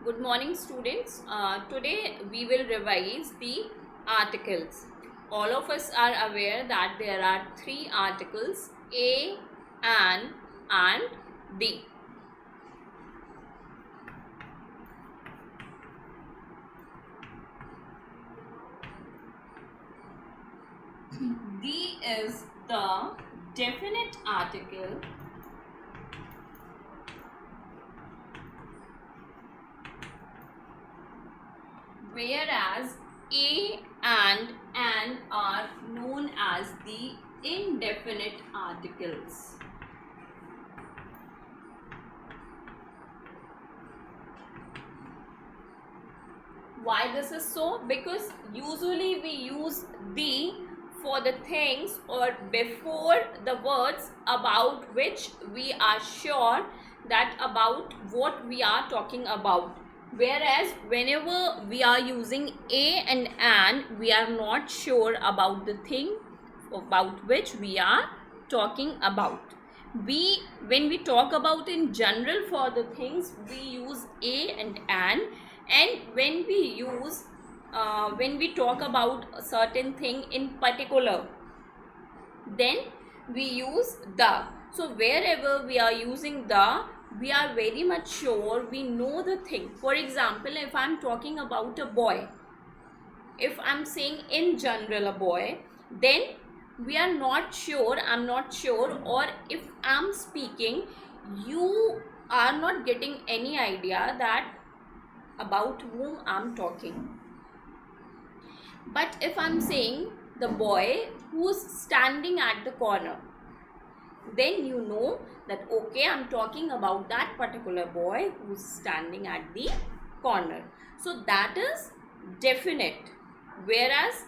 Good morning, students. Today we will revise the articles. All of us are aware that there are three articles: a, an, and the. The is the definite article, whereas a and an are known as the indefinite articles. Why this is so? Because usually we use the for the things or before the words about which we are sure that about what we are talking about, whereas whenever we are using a and an, we are not sure about the thing about which we are talking about. We when we talk about in general for the things, we use a and an, and when we talk about a certain thing in particular, then we use the. So wherever we are using the, we are very much sure we know the thing. For example, if I'm talking about a boy, if I'm saying in general a boy, then we are not sure, I'm not sure, or if I'm speaking, you are not getting any idea that about whom I'm talking. But if I'm saying the boy who's standing at the corner, then you know that okay, I'm talking about that particular boy who's standing at the corner. So that is definite. Whereas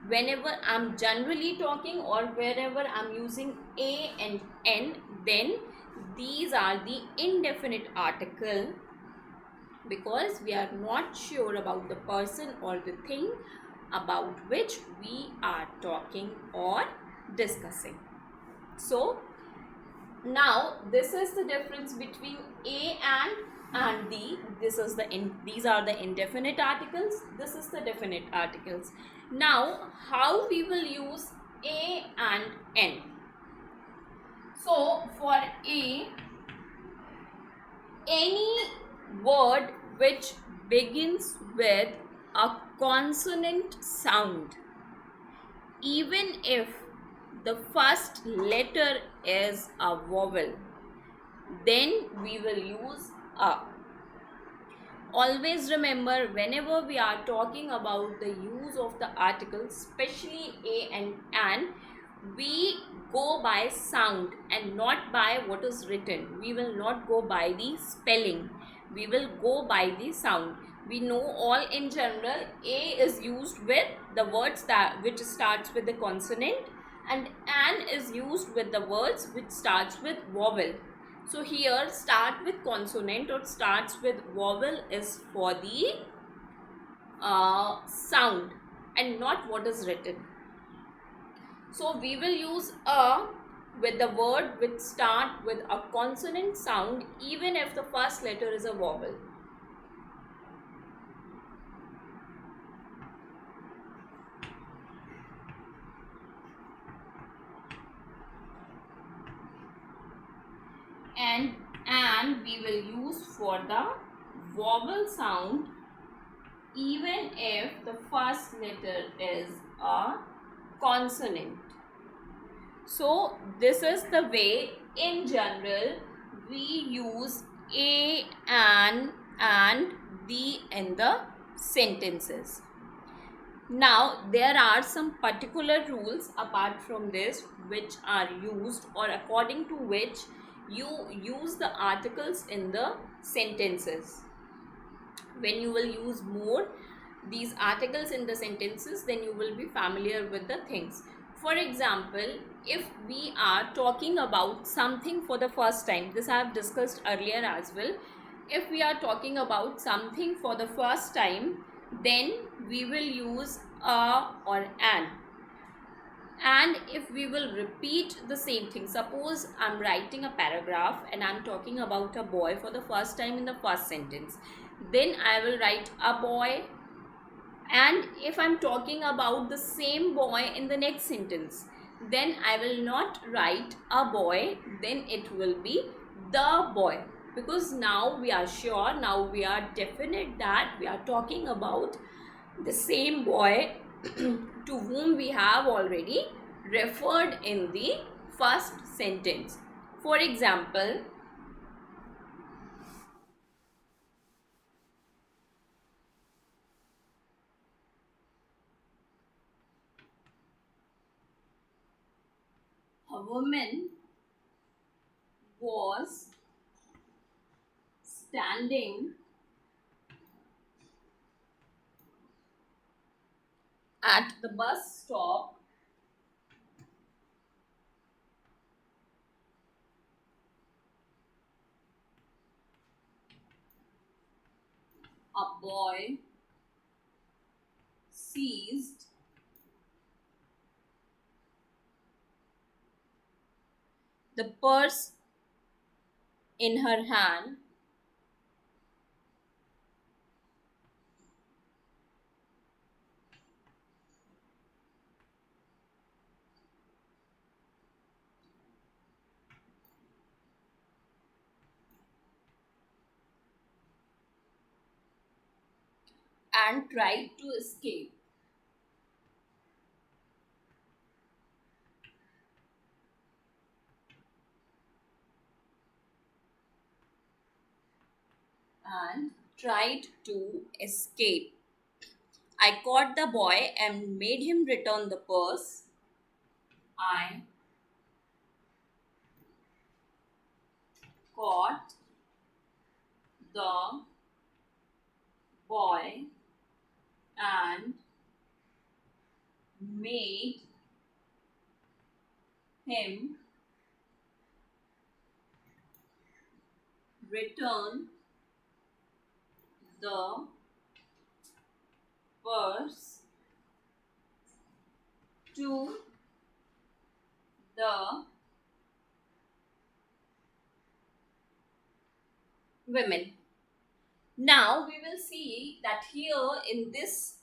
whenever I'm generally talking or wherever I'm using a and n, then these are the indefinite article, because we are not sure about the person or the thing about which we are talking or discussing. So now this is the difference between a and the. These are the indefinite articles, this is the definite articles. Now how we will use a and n? So for a, any word which begins with a consonant sound, even if the first letter is a vowel, then we will use a. Always remember, whenever we are talking about the use of the articles, especially a and an, we go by sound and not by what is written. We will not go by the spelling, we will go by the sound. We know all in general a is used with the words that which starts with the consonant, and an is used with the words which starts with vowel. So here start with consonant or starts with vowel is for the sound and not what is written. So we will use a with the word which start with a consonant sound, even if the first letter is a vowel. And we will use for the vowel sound, even if the first letter is a consonant. So this is the way in general we use a and the in the sentences. Now there are some particular rules apart from this which are used, or according to which you use the articles in the sentences. When you will use more these articles in the sentences, then you will be familiar with the things. For example, if we are talking about something for the first time, this I have discussed earlier as well. If we are talking about something for the first time, then we will use a or an. And if we will repeat the same thing, suppose I'm writing a paragraph and I'm talking about a boy for the first time in the first sentence, then I will write a boy. And if I'm talking about the same boy in the next sentence, then I will not write a boy, then it will be the boy. Because now we are sure, now we are definite that we are talking about the same boy to whom we have already referred in the first sentence. For example, a woman was standing at the bus stop. A boy seized the purse in her hand and tried to escape. And tried to escape. I caught the boy and made him return the purse. I caught the boy and made him return the purse to the women. Now we will see that here in this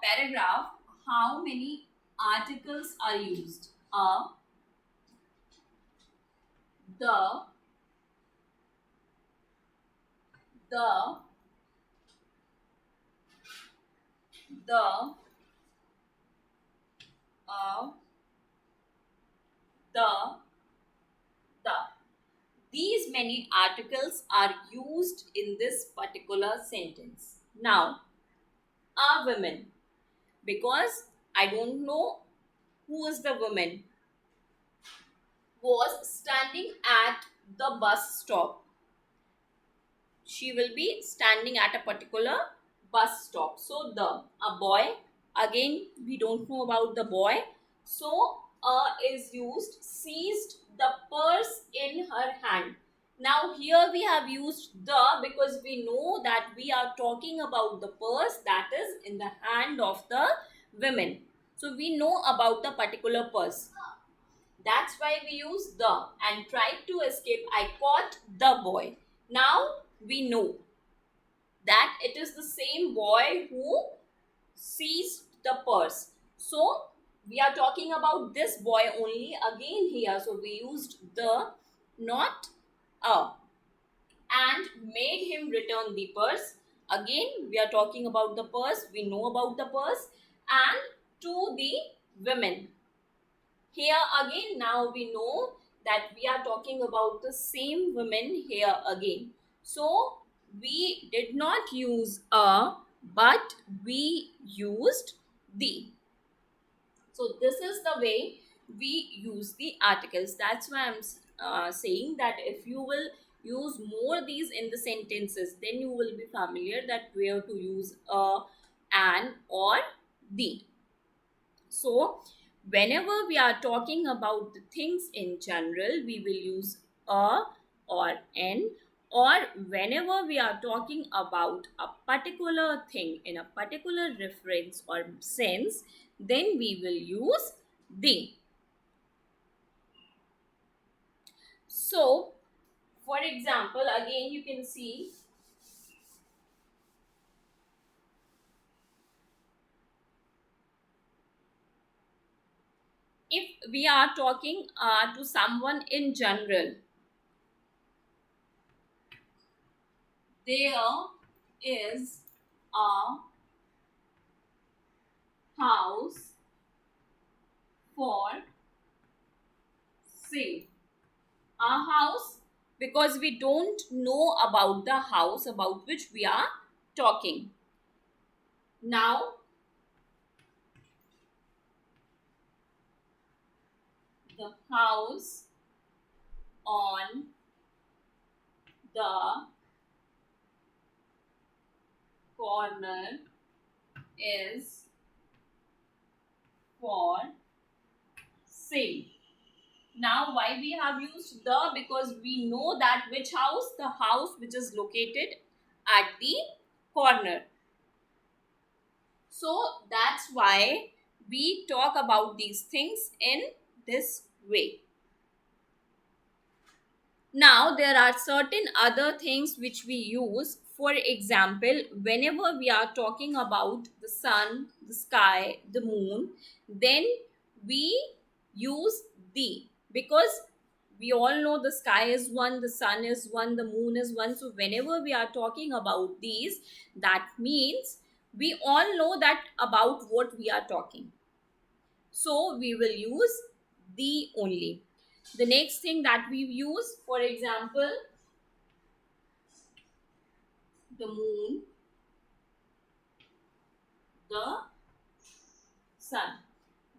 paragraph how many articles are used. The, the, the, uh, the, the. These many articles are used in this particular sentence. Now, a woman, because I don't know who is the woman, was standing at the bus stop. She will be standing at a particular bus stop. So the, a boy, again we don't know about the boy, so is used, seized the purse in her hand. Now here we have used the because we know that we are talking about the purse that is in the hand of the women, so we know about the particular purse. That's why we use the. And tried to escape, I caught the boy. Now we know that it is the same boy who seized the purse. So we are talking about this boy only again here. So we used the, not a. And made him return the purse. Again, we are talking about the purse. We know about the purse. And to the women. Here again, now we know that we are talking about the same women here again. So we did not use a, but we used the. So this is the way we use the articles. That's why I'm saying that if you will use more these in the sentences, then you will be familiar that where to use a, an, or the. So, whenever we are talking about the things in general, we will use a or an, or whenever we are talking about a particular thing in a particular reference or sense, then we will use the. So, for example, again you can see if we are talking to someone in general, there is a house for sale. A house, because we don't know about the house about which we are talking. Now, the house on the corner is for sale. Now, why we have used the? Because we know that which house, the house which is located at the corner. So that's why we talk about these things in this way. Now, there are certain other things which we use. For example, whenever we are talking about the sun, the sky, the moon, then we use the, because we all know the sky is one, the sun is one, the moon is one. So, whenever we are talking about these, that means we all know that about what we are talking. So, we will use the only. The next thing that we use, for example, the moon, the sun.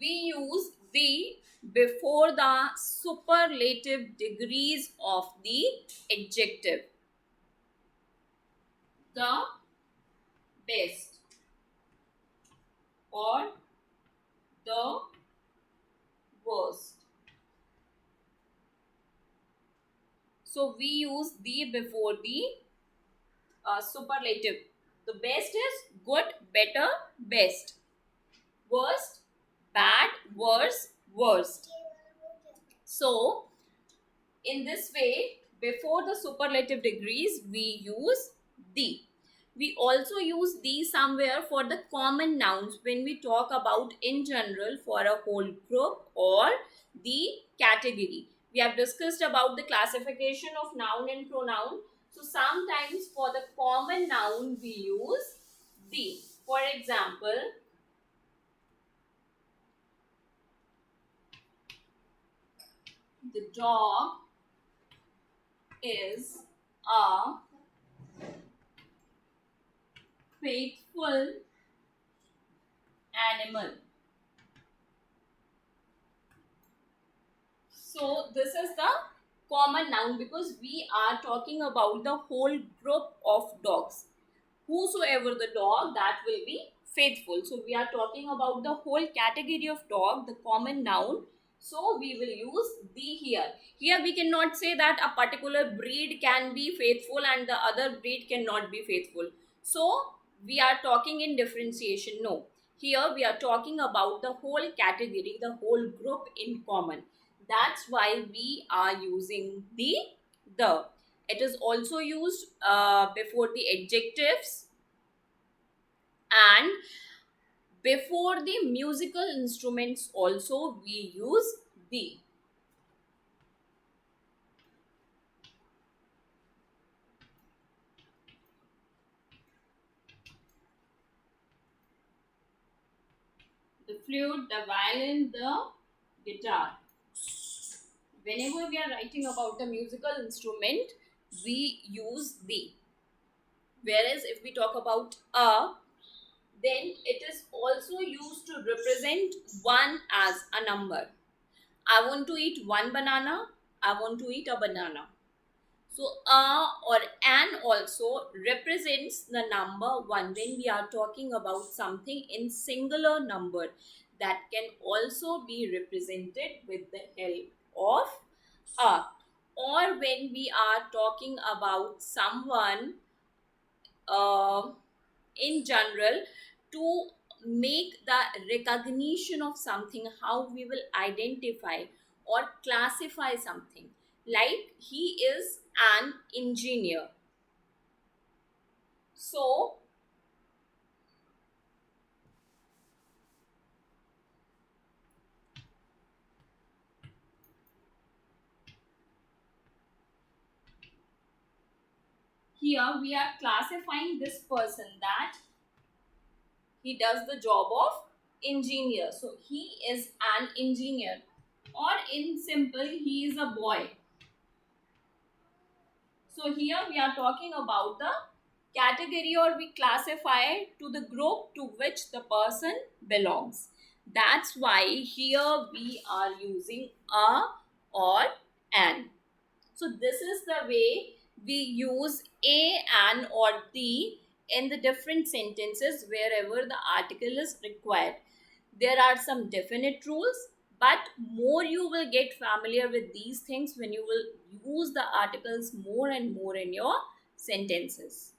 We use the before the superlative degrees of the adjective. The best or the worst. So we use the before the superlative. The best is good, better, best. Worst, bad, worse, worst. So, in this way, before the superlative degrees, we use the. We also use the somewhere for the common nouns when we talk about in general for a whole group or the category. We have discussed about the classification of noun and pronoun. So, sometimes for the common noun, we use the. For example, the dog is a faithful animal. So this is the common noun because we are talking about the whole group of dogs. Whosoever the dog, that will be faithful. So we are talking about the whole category of dog, the common noun. So we will use the here. Here we cannot say that a particular breed can be faithful and the other breed cannot be faithful. So we are talking in differentiation. No. Here we are talking about the whole category, the whole group in common. That's why we are using the. It is also used before the adjectives and before the musical instruments also we use the. The flute, the violin, the guitar. Whenever we are writing about the musical instrument, we use the. Whereas if we talk about a, then it is also used to represent one as a number. I want to eat one banana. I want to eat a banana. So, a or an also represents the number one when we are talking about something in singular number that can also be represented with the help of a. Or when we are talking about someone uh, in general, to make the recognition of something, how we will identify or classify something, like he is an engineer. So Here we are classifying this person that he does the job of engineer. So he is an engineer, or in simple, he is a boy. So here we are talking about the category, or we classify to the group to which the person belongs. That's why here we are using a or an. So this is the way we use a, an or the in the different sentences wherever the article is required. There are some definite rules, but more you will get familiar with these things when you will use the articles more and more in your sentences.